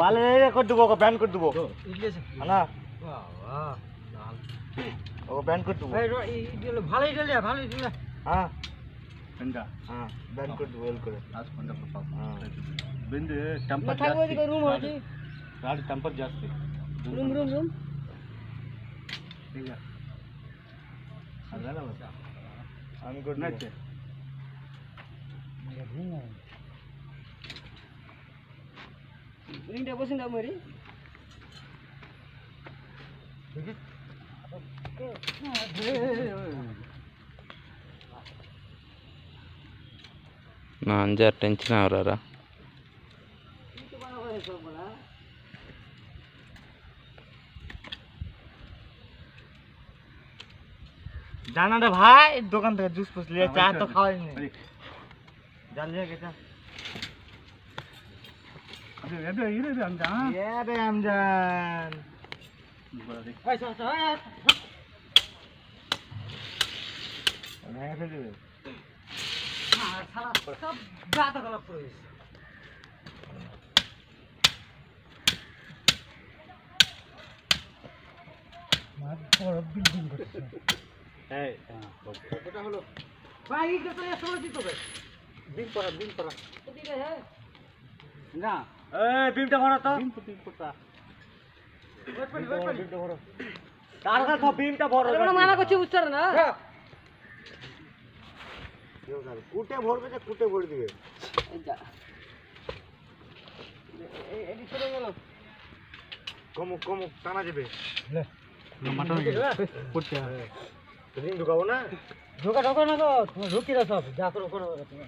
বালে করে দেবো, ওকে ব্যান করে দেবো না, ওকে ব্যান করে দেবো। ভালোই দিলে ভালোই দিলে। হ্যাঁ হ্যাঁ ব্যান করে দেবো এল করে। ಬಿಂದು ಟೆಂಪರ್ ರೂಮ್ ಹೋಗಿ ಗಾಡಿ ಟೆಂಪರ್ ಜಾಸ್ತಿ ರೂಮ್ ರೂಮ್ ರೂಮ್ ಈಗ ಅದೆಲ್ಲ আমি করে ನಾಚೆ রিংটা বসিন দাও মারি ना अंजा टेंशन आ रहा জানা রে ভাই, দোকান থেকে জুস ফুস লিয়ে চা তো খাওয়াই নি, জান লিয়ে গেছা ಅದು ಎಬೆ ಇರದೆ ಅಂತ এ রে আমজান এই সর সর না ফেলে দে। আর সারা সব গাদা গলা পড়ে গেছে। মার বড় বিল্ডিং করছে। এই ওটা হলো ভাই এই তো সময় দিতে হবে। বিল পড়া তো দিলে হ্যাঁ না এই বিলটা ভরা তো, ಬಿಂ ಪುಟ್ಟ ওয়েট করে বিলটা ভরা তার কাছে বিলটা ভরা। ওটা মানা করছি বুঝছ না কুটে ভরবে, যে কুটে ভরে দিবে। এই যা এডি চলে গেল কমুক কমুক টানা যাবে। ಮಟನ್ ಪುಟ್ಟ রিং ঢুকাবো না, ঢোকা ঢোকা না তো তুমি ঢুকি দাও সব যা করো করো তুমি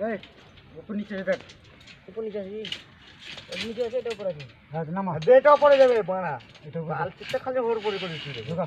এই উপর নিচে দেখ উপর নিচে আছে নিচে আছে এটা উপর আছে হ্যাঁ নামা দেটাও পড়ে যাবে বানা, এটা আলতিটা খালি ভর করে করে দিবে। ঢোকা